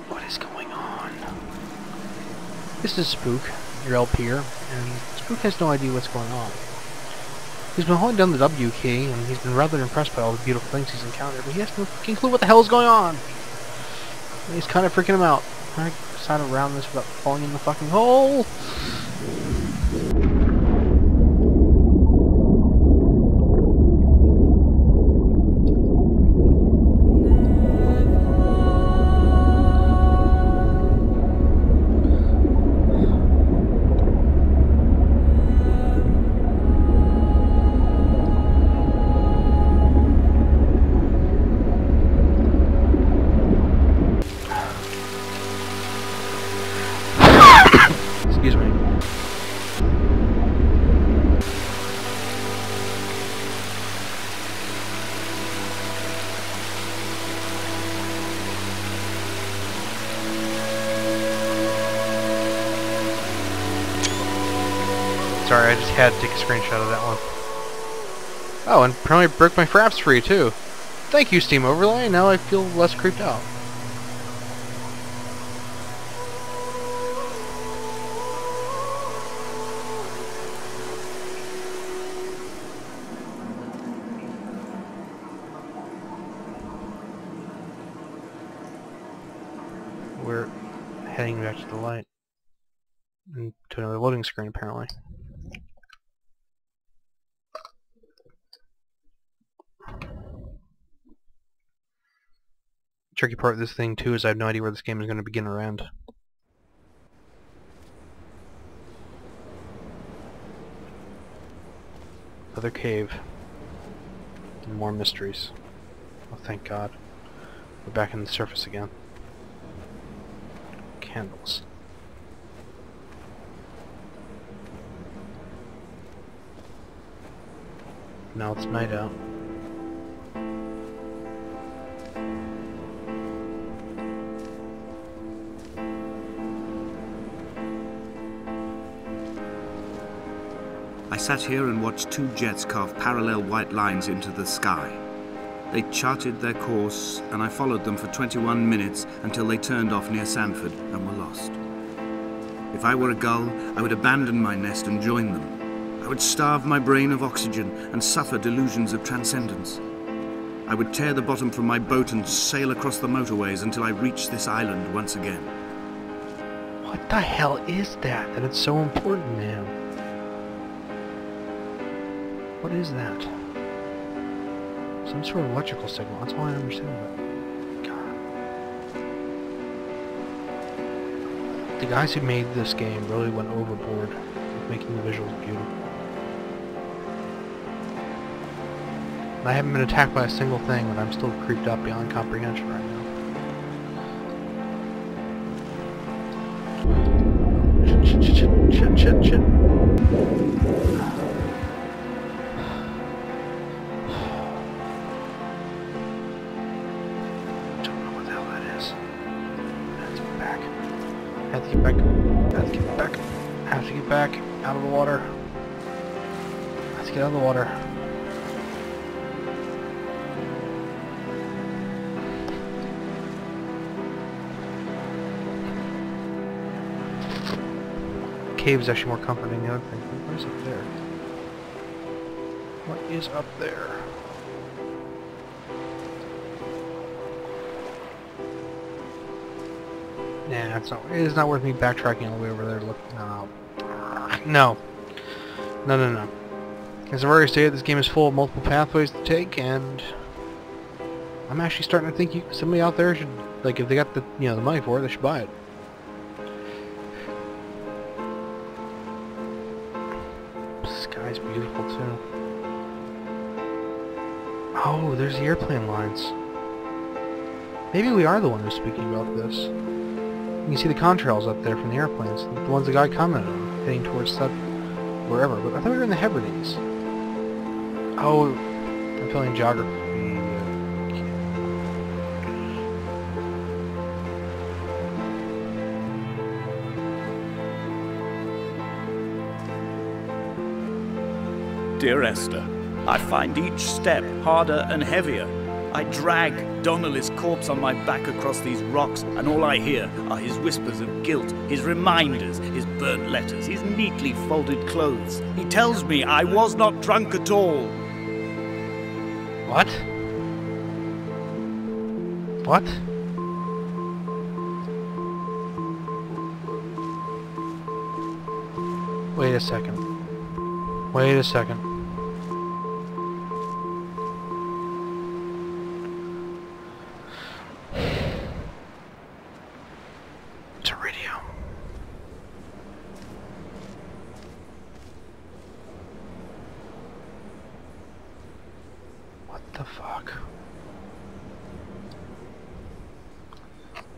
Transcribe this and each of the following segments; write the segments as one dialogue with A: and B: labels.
A: What is going on? This is Spook, your LP'er, and Spook has no idea what's going on. He's been holding down the W key, and he's been rather impressed by all the beautiful things he's encountered, but he has no fucking clue what the hell is going on! And he's kind of freaking him out. I decided to round this without falling in the fucking hole! Excuse me. Sorry, I just had to take a screenshot of that one. Oh, and apparently broke my fraps free too. Thank you, Steam Overlay. Now I feel less creeped out. We're heading back to the light. And to another loading screen, apparently. Tricky part of this thing, too, is I have no idea where this game is going to begin or end. Another cave. And more mysteries. Oh, thank God. We're back in the surface again. Candles. Now it's night out.
B: I sat here and watched two jets carve parallel white lines into the sky. They charted their course, and I followed them for 21 minutes until they turned off near Sanford and were lost. If I were a gull, I would abandon my nest and join them. I would starve my brain of oxygen and suffer delusions of transcendence. I would tear the bottom from my boat and sail across the motorways until I reached this island once again.
A: What the hell is that? That it's so important to him? What is that? Some sort of electrical signal. That's all I understand about it. God. The guys who made this game really went overboard with making the visuals beautiful. I haven't been attacked by a single thing, but I'm still creeped out beyond comprehension right now. Shit. Have to get back out of the water. Let's get out of the water. Cave is actually more comforting than the other thing. What is up there? What is up there? Nah, it's not worth me backtracking all the way over there to look. No. As I've already stated, this game is full of multiple pathways to take, and I'm actually starting to think somebody out there should, like, if they got the the money for it, they should buy it. The sky's beautiful too. Oh, there's the airplane lines. Maybe we are the one who's speaking about this. You can see the contrails up there from the airplanes, the ones the guy commented on, heading towards that wherever. But I thought we were in the Hebrides. Oh, I'm feeling geography.
C: Dear Esther, I find each step harder and heavier.
B: I drag Donnelly's corpse on my back across these rocks, and all I hear are his whispers of guilt, his reminders, his burnt letters, his neatly folded clothes. He tells me I was not drunk at all.
A: What? What? Wait a second. Wait a second. It's a radio. What the fuck?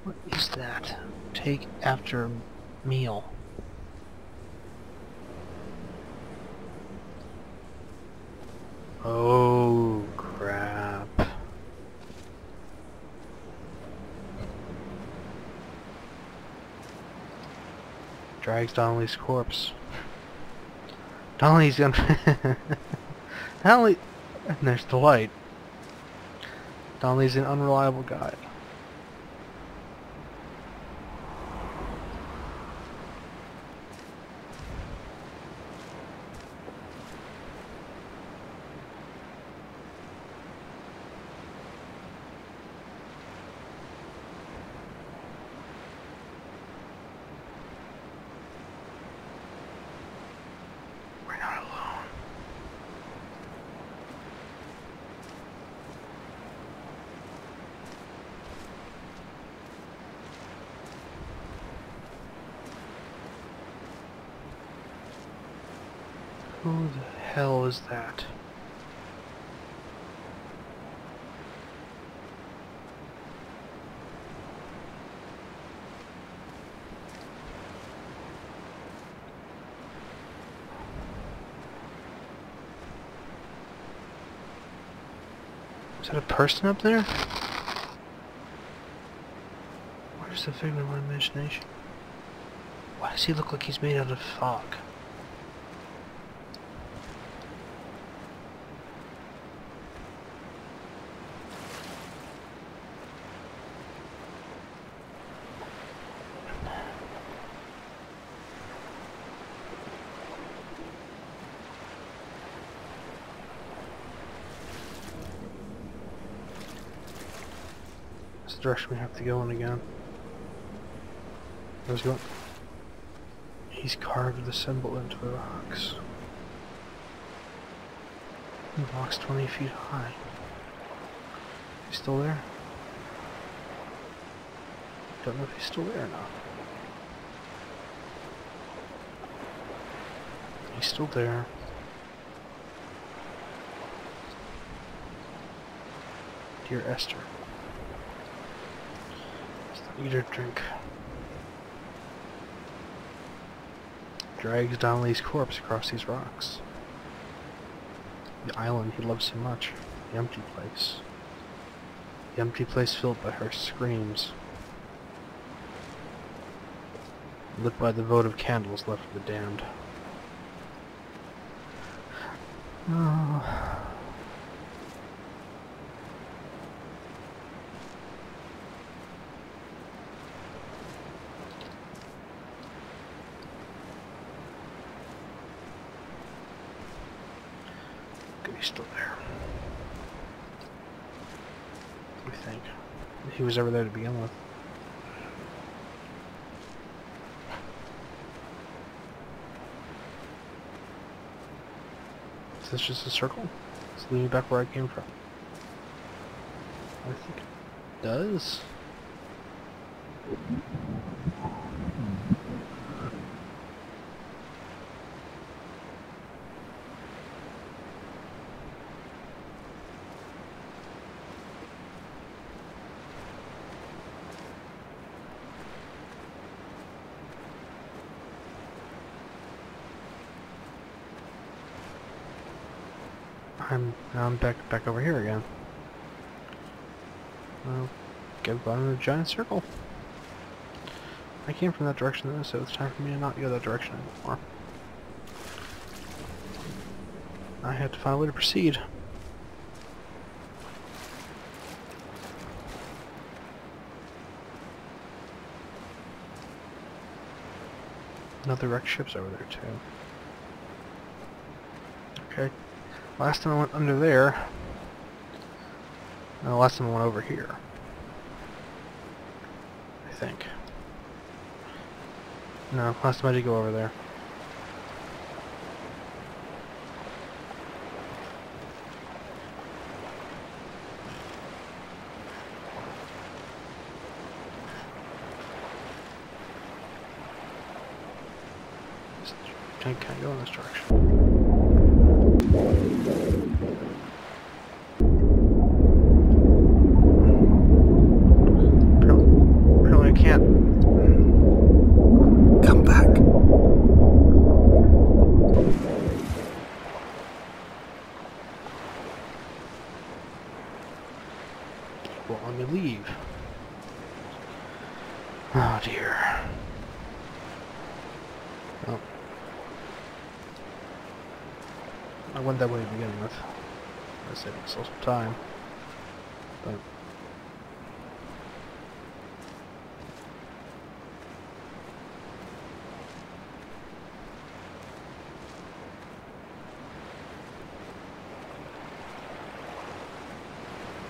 A: What is that? Take after meal. Oh, crap. Drags Donnelly's corpse. Donnelly's gonna... Donnelly... And there's the light. Donnelly's an unreliable guy. Who the hell is that? Is that a person up there? Or is it a figment of my imagination? Why does he look like he's made out of fog? That's the direction we have to go in again. Where's he going? He's carved the symbol into the rocks. The rock's 20 feet high. He's still there? Don't know if he's still there or not. He's still there. Dear Esther. Eat or drink. Drags Donnelly's corpse across these rocks. The island he loved so much. The empty place. The empty place filled by her screams. Lit by the votive candles left for the damned. Oh. He's still there. I think. If he was ever there to begin with. Is this just a circle? It's leading back where I came from. I think it does. I'm back over here again. Well, go in a giant circle. I came from that direction though, so it's time for me to not go that direction anymore. I have to find a way to proceed. Another wrecked ship's over there, too. Okay. Last time I went under there. No, last time I went over here. I think. No, last time I did go over there. I can't go in this direction. Apparently I can't.
B: Come back.
A: Well, let me leave. Oh dear. Well, I went that way to begin with. I saved myself some time. But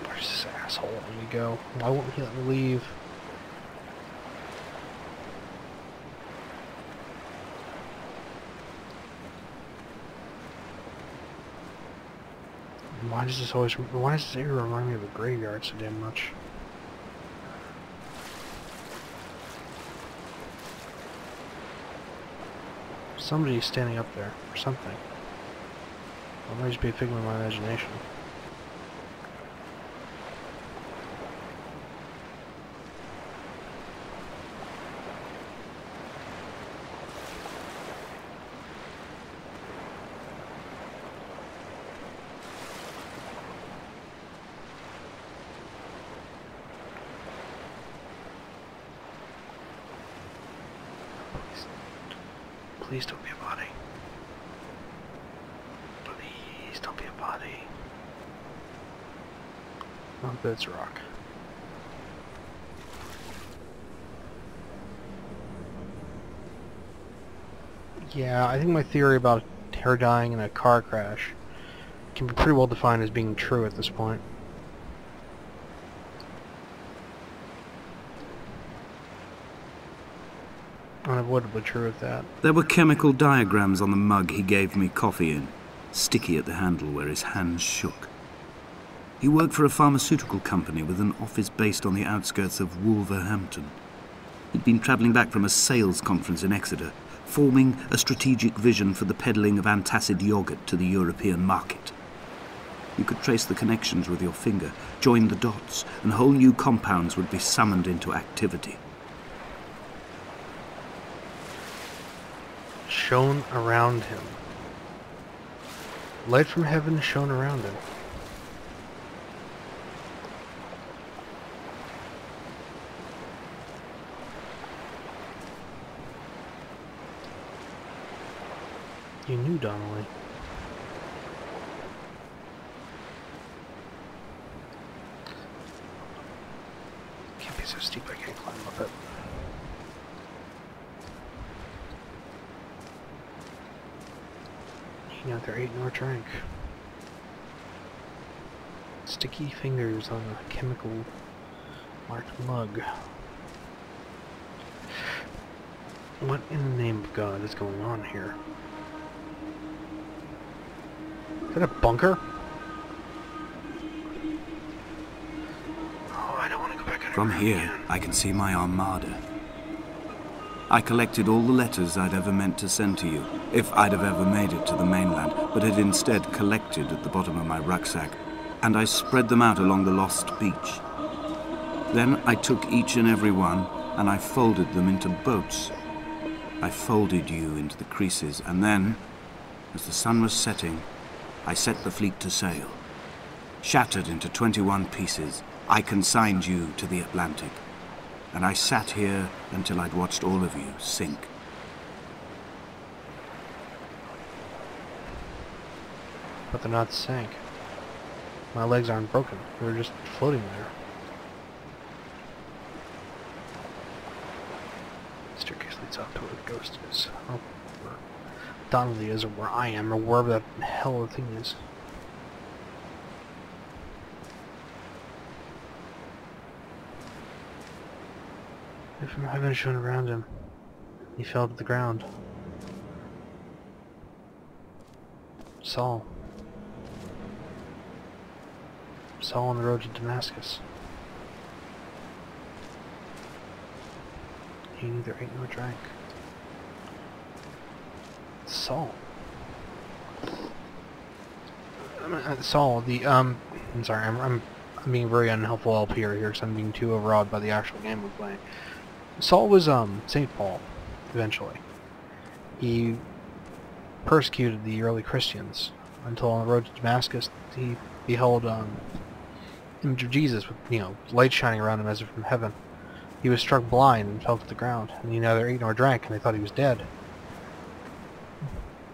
A: where's this asshole let me go? Why won't he let me leave? Why does this area remind me of a graveyard so damn much? Somebody's standing up there, or something. It might just be a figment of my imagination. Please don't be a body. Please don't be a body. Oh, but it's a rock. Yeah, I think my theory about her dying in a car crash can be pretty well defined as being true at this point. Unavoidably true at that.
B: There were chemical diagrams on the mug he gave me coffee in, sticky at the handle where his hands shook. He worked for a pharmaceutical company with an office based on the outskirts of Wolverhampton. He'd been travelling back from a sales conference in Exeter, forming a strategic vision for the peddling of antacid yogurt to the European market. You could trace the connections with your finger, join the dots, and whole new compounds would be summoned into activity.
A: Shone around him. Light from heaven shone around him. You knew, Donnelly. Can't be so steep I can't climb up it. Neither ate nor drank. Sticky fingers on a chemical marked mug. What in the name of God is going on here? Is that a bunker? Oh, I don't want to go back under.
B: From here, I can see my armada. I collected all the letters I'd ever meant to send to you, if I'd have ever made it to the mainland, but had instead collected at the bottom of my rucksack, and I spread them out along the lost beach. Then I took each and every one, and I folded them into boats. I folded you into the creases, and then, as the sun was setting, I set the fleet to sail. Shattered into 21 pieces, I consigned you to the Atlantic. And I sat here until I'd watched all of you sink.
A: But they're not sank. My legs aren't broken. They're just floating there. Staircase this leads up to where the ghost is. Or where Donnelly is, or where I am, or wherever that hell the thing is. From heaven shone around him. He fell to the ground. Saul. Saul on the road to Damascus. He neither ate nor drank. Saul. Saul, I'm sorry, I'm being very unhelpful LP here because I'm being too overawed by the actual game we're playing. Saul was St. Paul, eventually. He persecuted the early Christians until on the road to Damascus he beheld image of Jesus with, light shining around him as if from heaven. He was struck blind and fell to the ground, and he neither ate nor drank, and they thought he was dead.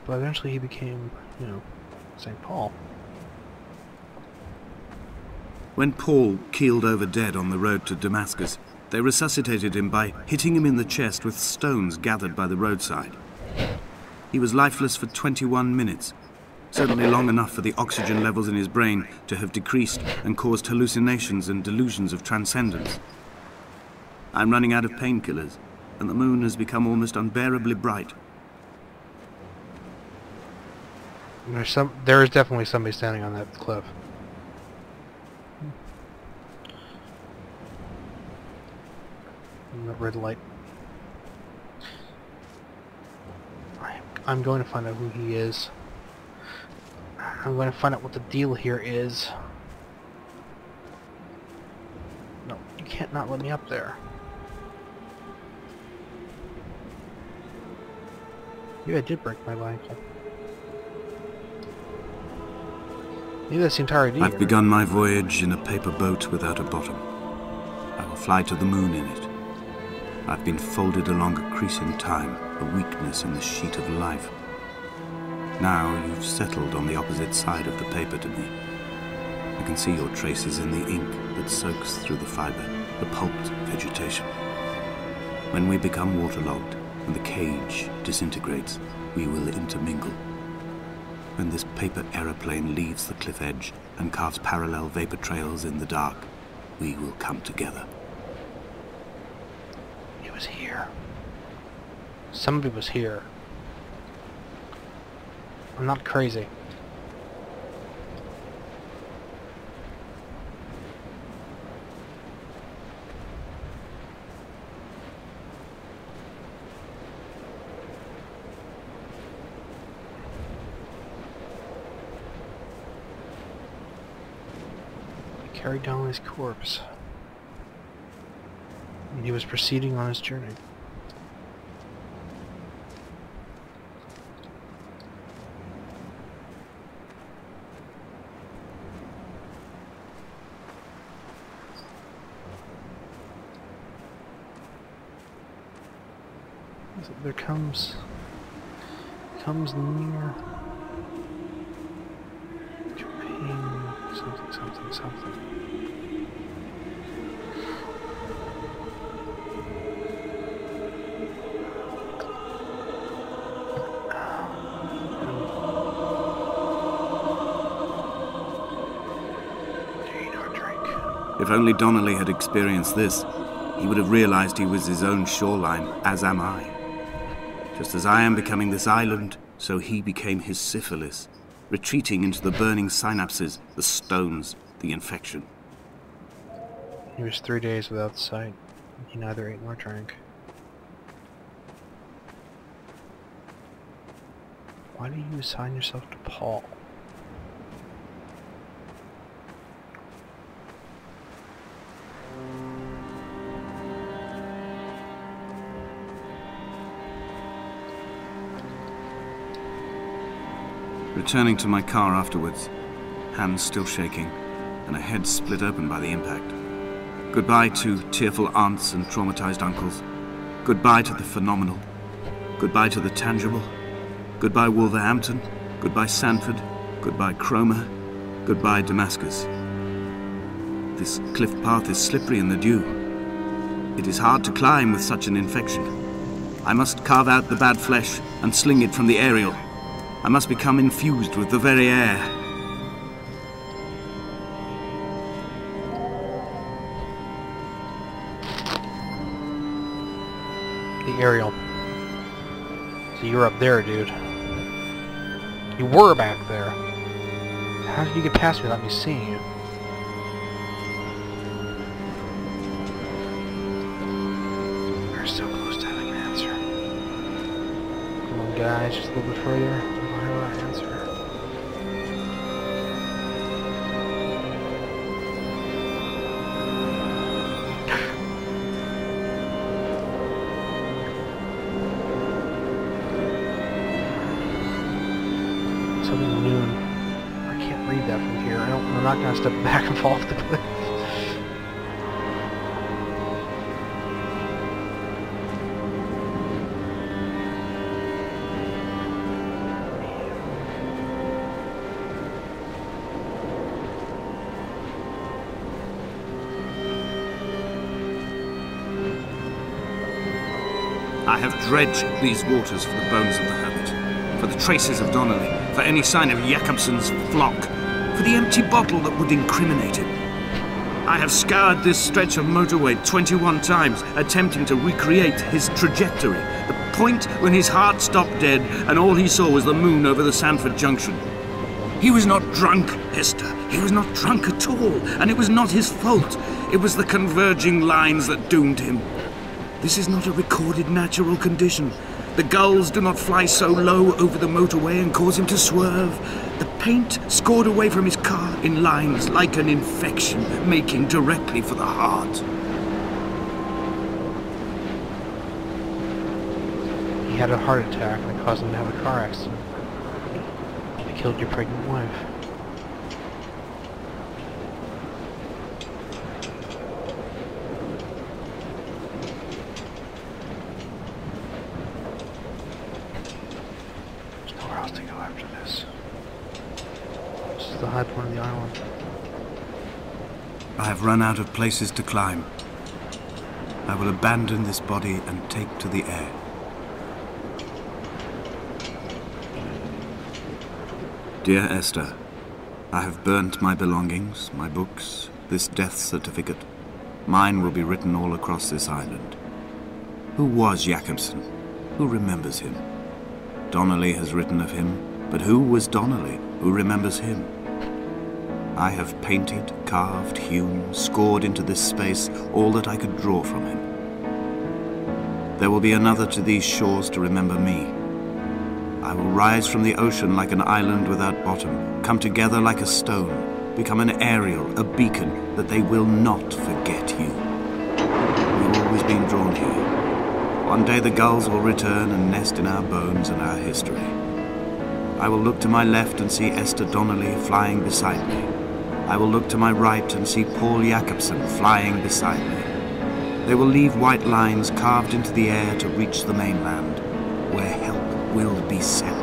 A: But eventually he became, St. Paul.
B: When Paul keeled over dead on the road to Damascus, they resuscitated him by hitting him in the chest with stones gathered by the roadside. He was lifeless for 21 minutes, certainly long enough for the oxygen levels in his brain to have decreased and caused hallucinations and delusions of transcendence. I'm running out of painkillers, and the moon has become almost unbearably bright.
A: There is definitely somebody standing on that cliff. The red light. I'm going to find out who he is. I'm going to find out what the deal here is. No, you can't not let me up there. Maybe I did break my ankle. Maybe that's the entire idea.
B: I've begun my voyage in a paper boat without a bottom. I will fly to the moon in it. I've been folded along a crease in time, a weakness in the sheet of life. Now you've settled on the opposite side of the paper to me. I can see your traces in the ink that soaks through the fiber, the pulped vegetation. When we become waterlogged and the cage disintegrates, we will intermingle. When this paper aeroplane leaves the cliff edge and carves parallel vapor trails in the dark, we will come together.
A: He was here. Somebody was here. I'm not crazy. He carried down his corpse. And he was proceeding on his journey. There comes near to pain something.
B: If only Donnelly had experienced this, he would have realized he was his own shoreline, as am I. Just as I am becoming this island, so he became his syphilis, retreating into the burning synapses, the stones, the infection.
A: He was 3 days without sight. He neither ate nor drank. Why do you assign yourself to Paul?
B: Returning to my car afterwards, hands still shaking, and a head split open by the impact. Goodbye to tearful aunts and traumatized uncles. Goodbye to the phenomenal. Goodbye to the tangible. Goodbye Wolverhampton. Goodbye Sanford. Goodbye Cromer. Goodbye Damascus. This cliff path is slippery in the dew. It is hard to climb with such an infection. I must carve out the bad flesh and sling it from the aerial. I must become infused with the very air.
A: The aerial. So you're up there, dude. You were back there. How did you get past me without me seeing you? We're so close to having an answer. Come on, guys, just a little bit further. We'll have our answer. Something noon. I can't read that from here. I'm not gonna step back and fall off the cliff.
B: I have dredged these waters for the bones of the hermit, for the traces of Donnelly, for any sign of Jakobsen's flock, for the empty bottle that would incriminate him. I have scoured this stretch of motorway 21 times, attempting to recreate his trajectory, the point when his heart stopped dead and all he saw was the moon over the Sanford Junction. He was not drunk, Esther. He was not drunk at all, and it was not his fault. It was the converging lines that doomed him. This is not a recorded natural condition. The gulls do not fly so low over the motorway and cause him to swerve. The paint scored away from his car in lines like an infection, making directly for the heart.
A: He had a heart attack and it caused him to have a car accident. It killed your pregnant wife. To go after this. This is the high point of the island.
B: I have run out of places to climb. I will abandon this body and take to the air. Dear Esther, I have burnt my belongings, my books, this death certificate. Mine will be written all across this island. Who was Jakobsen? Who remembers him? Donnelly has written of him, but who was Donnelly? Who remembers him? I have painted, carved, hewn, scored into this space all that I could draw from him. There will be another to these shores to remember me. I will rise from the ocean like an island without bottom, come together like a stone, become an aerial, a beacon, that they will not forget you. You've always been drawn here. One day the gulls will return and nest in our bones and our history. I will look to my left and see Esther Donnelly flying beside me. I will look to my right and see Paul Jakobsen flying beside me. They will leave white lines carved into the air to reach the mainland, where help will be sent.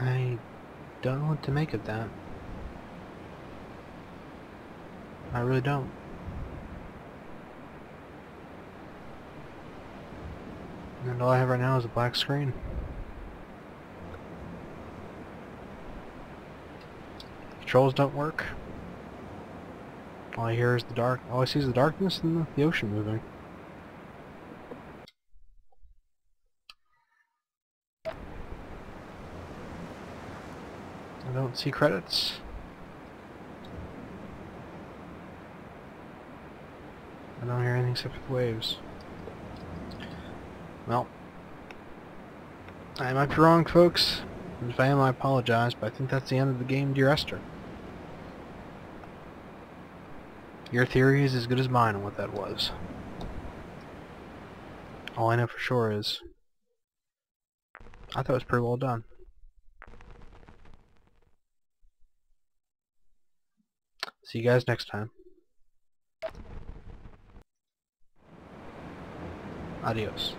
A: I don't know what to make of that. I really don't. And all I have right now is a black screen. Controls don't work. All I hear is the dark. All I see is the darkness and the ocean moving. I don't see credits. I don't hear anything except for the waves. Well, I might be wrong, folks. If I am, I apologize, but I think that's the end of the game, dear Esther. Your theory is as good as mine on what that was. All I know for sure is I thought it was pretty well done. See you guys next time. Adios.